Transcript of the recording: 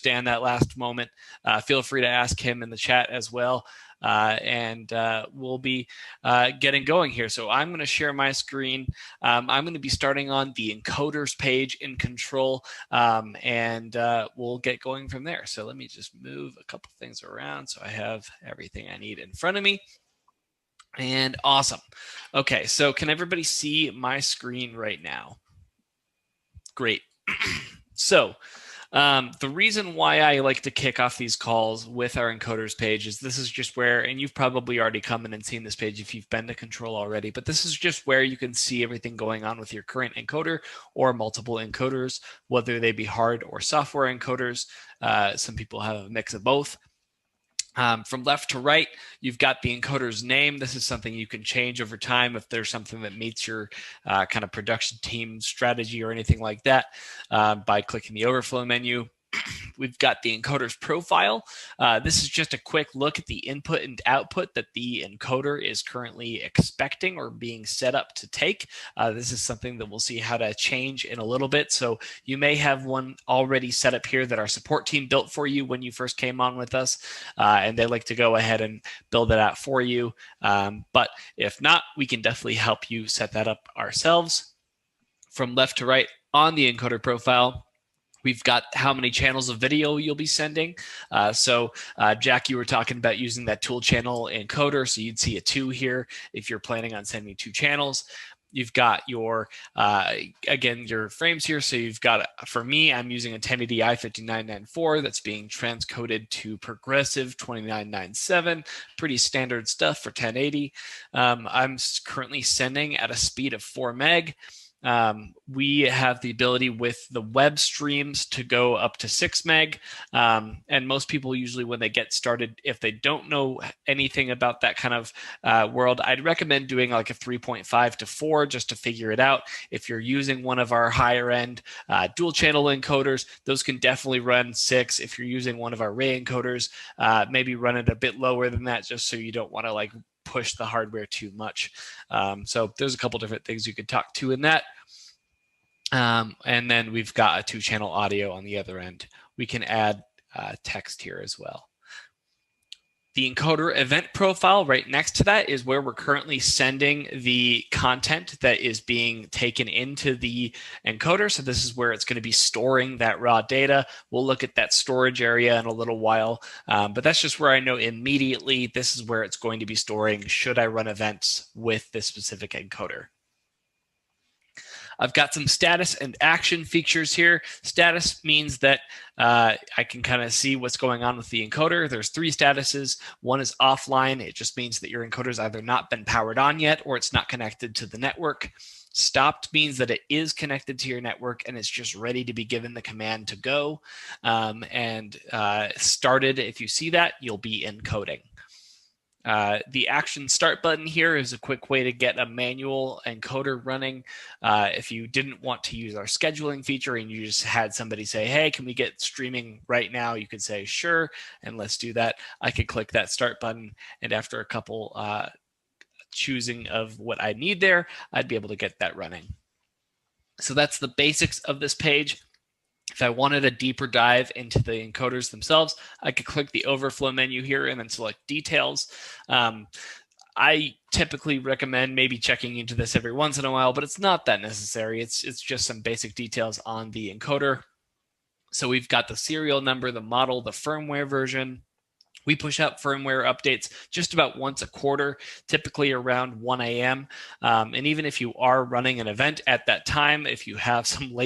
understand that last moment, feel free to ask him in the chat as well. And we'll be getting going here. So I'm going to share my screen. I'm going to be starting on the encoders page in Control, and we'll get going from there. So let me just move a couple things around so I have everything I need in front of me. And awesome. Okay, so can everybody see my screen right now? Great. So the reason why I like to kick off these calls with our encoders page is this is just where, and you've probably already come in and seen this page if you've been to Control already, but this is just where you can see everything going on with your current encoder or multiple encoders, whether they be hard or software encoders. Some people have a mix of both. From left to right, you've got the encoder's name. This is something you can change over time if there's something that meets your kind of production team strategy or anything like that by clicking the overflow menu. We've got the encoder's profile. This is just a quick look at the input and output that the encoder is currently expecting or being set up to take. This is something that we'll see how to change in a little bit. So you may have one already set up here that our support team built for you when you first came on with us, and they like to go ahead and build it out for you. But if not, we can definitely help you set that up ourselves. From left to right on the encoder profile, we've got how many channels of video you'll be sending. Jack, you were talking about using that tool channel encoder, so you'd see a 2 here if you're planning on sending 2 channels. You've got your, again, your frames here. So you've got, for me, I'm using a 1080 i5994 that's being transcoded to progressive 2997. Pretty standard stuff for 1080. I'm currently sending at a speed of 4 meg. We have the ability with the web streams to go up to 6 meg. And most people usually when they get started, if they don't know anything about that kind of world, I'd recommend doing like a 3.5 to 4 just to figure it out. If you're using one of our higher end dual channel encoders, those can definitely run 6. If you're using one of our Ray encoders, maybe run it a bit lower than that just so you don't want to like push the hardware too much. So there's a couple different things you could talk to in that. And then we've got a 2-channel audio on the other end. We can add text here as well. The encoder event profile right next to that is where we're currently sending the content that is being taken into the encoder. So this is where it's going to be storing that raw data. We'll look at that storage area in a little while, but that's just where I know immediately this is where it's going to be storing should I run events with this specific encoder. I've got some status and action features here. Status means that I can kind of see what's going on with the encoder. There's 3 statuses. One is offline. It just means that your encoder's either not been powered on yet or it's not connected to the network. Stopped means that it is connected to your network and it's just ready to be given the command to go. Started, if you see that, you'll be encoding. The action start button here is a quick way to get a manual encoder running. If you didn't want to use our scheduling feature and you just had somebody say, hey, can we get streaming right now? You could say, sure, and let's do that. I could click that start button, and after a couple choosing of what I need there, I'd be able to get that running. So that's the basics of this page. If I wanted a deeper dive into the encoders themselves, I could click the overflow menu here and then select details. I typically recommend maybe checking into this every once in a while, but it's not that necessary. It's just some basic details on the encoder. So we've got the serial number, the model, the firmware version. We push out firmware updates just about once a quarter, typically around 1 a.m. And even if you are running an event at that time, if you have some late